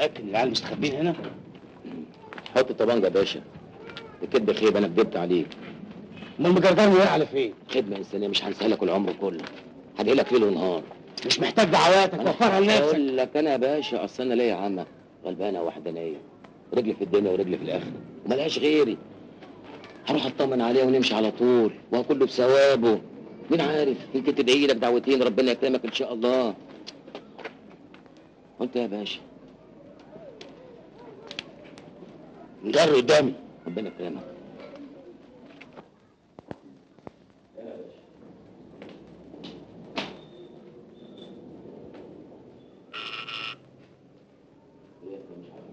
متاكد ان العيال مستخبين هنا؟ حط الطبنجه يا باشا. الكدب خيب، انا كدبت عليك. امال مجردان وقع على فين؟ خدمه انسانيه مش هنساها لك العمر كله، هدعي لك ليل ونهار. مش محتاج دعواتك، وفرها لنفسك. اقول لك انا يا باشا، اصل انا ليا عمه غلبانه وحدانيه، رجلي في الدنيا ورجلي في الاخره وملهاش غيري. هروح اطمن عليها ونمشي على طول، وهو كله بثوابه. مين عارف، يمكن تدعي لك دعوتين ربنا يكرمك ان شاء الله. قلت يا باشا نجر قدامي. ربنا يكرمك.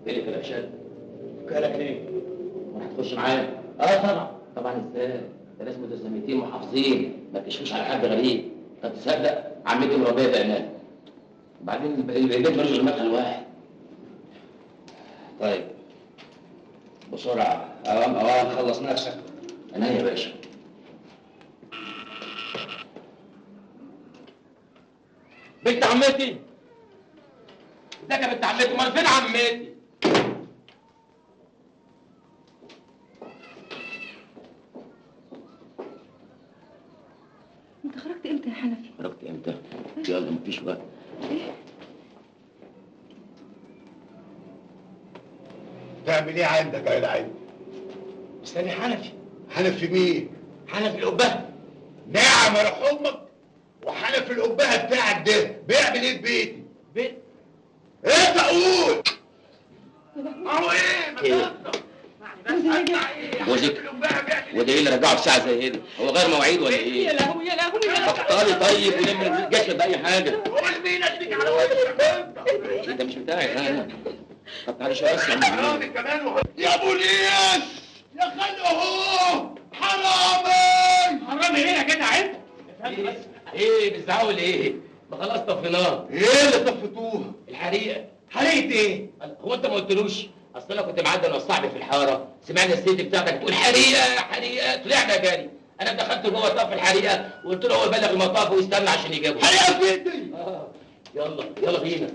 ايه كده شاد؟ جالك ليه؟ هتخش معايا؟ طبعا. طبعا ازاي؟ ده ناس متسامتين محافظين، ما تكشفوش على حد غريب. طب تصدق عمتي مربيه بعناد. وبعدين البيت ملوش غير مدخل واحد. طيب بسرعه، اوام خلص نفسك. انا يا باشا. بنت عمتي، ازيك يا بنت عمتي؟ امال فين عمتي؟ انت خرجت امتى يا حنفي؟ خرجت امتى؟ يلا مفيش وقت. ايه؟ تعمل ايه عندك يا جدعان؟ استني حنفي. حنفي مين؟ حنفي القبه. نعم يا روح امك. وحنفي القبه بتاعك ده بيعمل ايه في بيتي؟ بيت؟ انت قول. اهو ايه؟ ما جوزك وده ايه اللي رجعه في ساعه زي كده؟ هو غير مواعيد ولا ايه؟ يا لهوي يا لهوي يا لهوي. بطلي طيب ولم الجسد باي حاجه. قول مين اديك على وشك انت؟ ده مش بتاعي انا. طب تعالى شويه اسمع حرامي كمان يا ابو الياس يا خلق اهو حرامي. حرامي ايه يا جدع انت؟ ايه بتزعقوا ليه؟ ما خلاص طفيناه. ايه اللي طفتوها؟ الحريقه. حريقه ايه؟ هو انت ما قلتلوش؟ اصل انا كنت معدي انا وصاحبي في الحاره، سمعنا الست بتاعتك بتقول حريقه حريقه، طلعنا جري. انا دخلت جوه طاف الحريقه وقلت له هو يبلغ المطاف ويستنى عشان يجيبه. حريقه في ايدي. يلا بينا.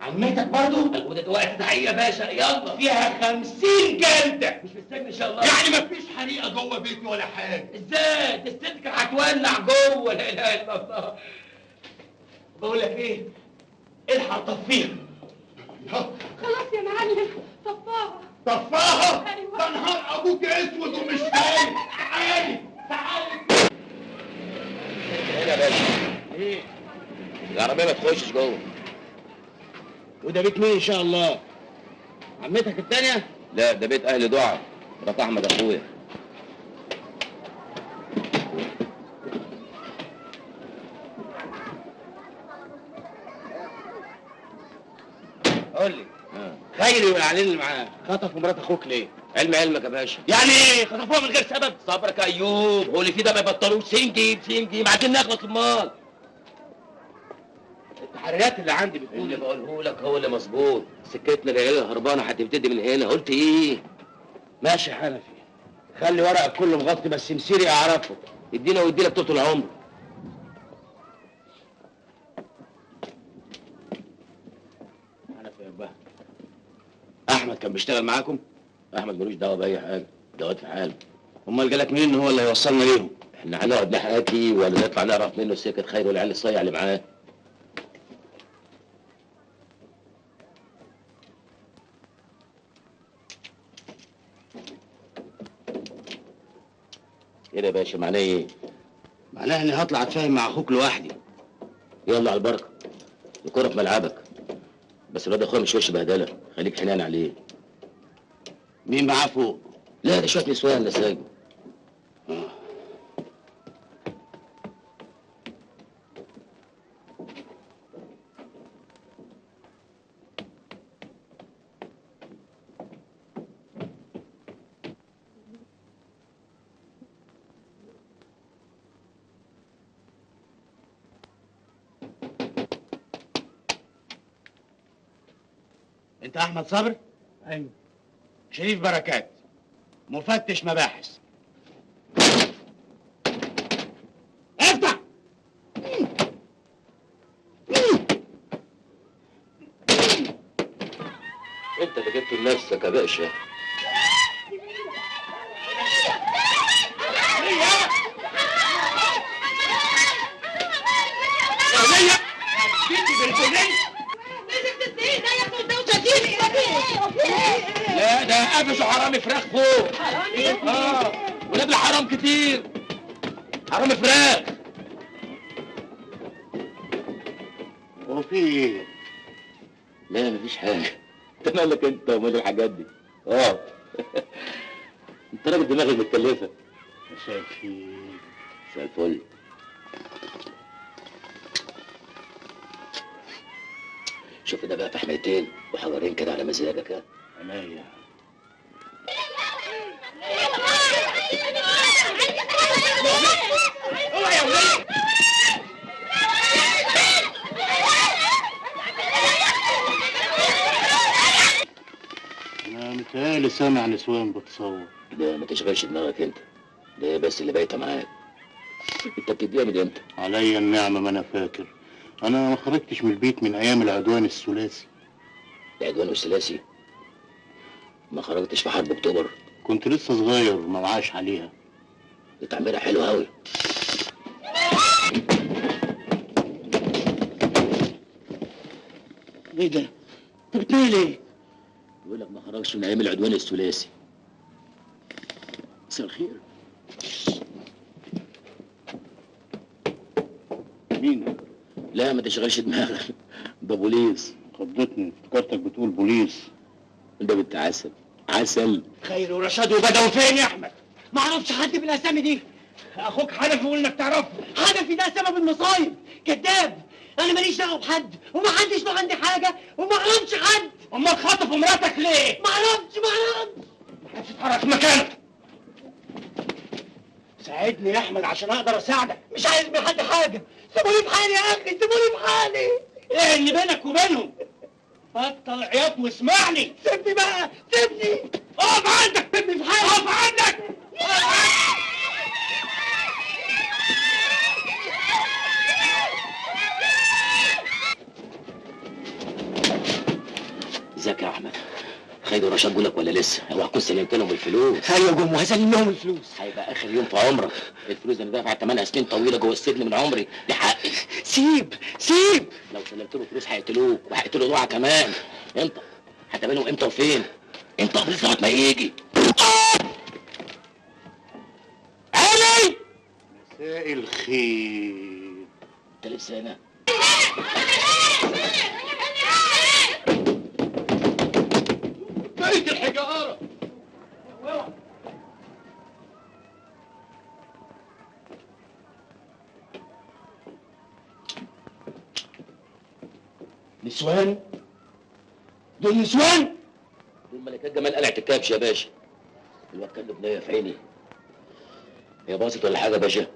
عمتك برضه؟ وده وقت تحقيق يا باشا، يلا. فيها 50 جلده. مش في السجن ان شاء الله. يعني مفيش حريقه جوه بيتي ولا حاجه. ازاي؟ دي الست كانت هتولع جوه، لا اله الا الله. بقول لك ايه؟ الحق طفيها. خلاص يا معلم، طفاها. طفاها؟ أيوة. ده نهار ابوك اسود ومش فاهم. تعالي تعالي. هنا يا باشا. ايه؟ العربيه ما تخشش جوه. وده بيت مين ان شاء الله؟ عمتك التانية؟ لا ده بيت اهل دعاء، مرات احمد اخويا. قول لي. خيري والعليل اللي معاه خطفوا مرات اخوك ليه؟ علمك يا باشا. يعني ايه؟ خطفوها من غير سبب؟ صبرك يا ايوب، هو اللي فيه ده ما يبطلوش. سنجي عايزين نخلص المال. التحريات اللي عندي بتقول اللي بقوله لك هو اللي مظبوط. سكتنا العيال هربانه هتبتدي من هنا. قلت ايه؟ ماشي حنفي، خلي ورقك كله مغطي بس مسيري اعرفه. ادينا واديلك طول العمر. حنفي يا ابا، احمد كان بيشتغل معاكم؟ احمد ملوش دعوه باي حاجه، ده واد في حاله. امال جالك مين ان هو اللي هيوصلنا ليهم؟ احنا هنقعد نحكي ولا نطلع نعرف منه السكه خير والعيال الصيع اللي معاه؟ كده يا باشا معناه ايه؟ معناها اني هطلع اتفاهم مع اخوك لوحدي. يلا على البركه، الكوره في ملعبك. بس الواد اخويا مش وش بهدله، خليك حنان عليه. مين معاه فوق؟ لا ده شويه نسوان لساجد. انت احمد صبري؟ ايوه. شريف بركات، مفتش مباحث. افتح. انت اللي جبته لنفسك يا باشا. لا ده قفشوا حرامي فراخ فوق. ولاد الحرام كتير. حرامي فراخ. هو في ايه؟ لا مفيش حاجة. انت مالك انت ومال الحاجات دي؟ انت راجل دماغك متكلفة. مساء الخير. مساء الفل. شوف ده بقى فحميتين وحجرين كده على مزاجك. ها عينيا. اوعى يا ولاد. انا متهيألي سامع نسوان بتصور. ده ما تشغلش دماغك انت، ده بس اللي بايته معاك. انت بتديها من امتى؟ عليا النعمة ما انا فاكر. انا ما خرجتش من البيت من ايام العدوان الثلاثي. العدوان الثلاثي؟ ما خرجتش في حرب اكتوبر؟ كنت لسه صغير ما معاش عليها. دي تعميرها حلو قوي. ايه ده؟ انت بتنيل ايه؟ بيقول لك ما خرجش من ايام العدوان الثلاثي. مساء الخير. مين؟ لا ما تشغلش دماغك، ده بوليس. خضتني، افتكرتك بتقول بوليس. ده بنت عسل عسل. خير ورشاد وبدوي فين يا احمد؟ ما اعرفش حد بالاسامي دي. اخوك حنفي يقول انك تعرفه. حنفي ده سبب المصايب، كذاب. انا ماليش دعوه بحد ومحدش له عندي حاجه وما اعرفش حد. امال خاطف مراتك ليه؟ ما اعرفش. محدش يتحرك في مكانك. ساعدني يا احمد عشان اقدر اساعدك. مش عايز من حد حاجه. سيبوني في حالي يا اخي، سيبوني في حالي. ايه اللي بينك وبينهم؟ بطل عياط واسمعني. سيبني بقى، سيبني. اقف عندك. سيبني في حالي. اقف عندك. ازيك يا احمد؟ خالد ورشاد جولك ولا لسه؟ اوعى تكون سلمت لهم الفلوس. ايوه جم وهسلم لهم الفلوس. هيبقى اخر يوم في عمرك. الفلوس اللي دافع ثمنها سنين طويله جوه السجن من عمري، دي حقي. سيب. لو سلمت له فلوس هيقتلوك وهيقتلوا دوعه كمان. انت هتقابلهم امتى وفين؟ انت قبل ساعه ما يجي. علي. مساء الخير. انت لسه هنا؟ بيت الحجاره. نسوان؟ دول نسوان؟ دول ملكات جمال قلعة الكبش يا باشا. الواد كان له بنيه في عيني. هي باظت ولا حاجه يا باشا؟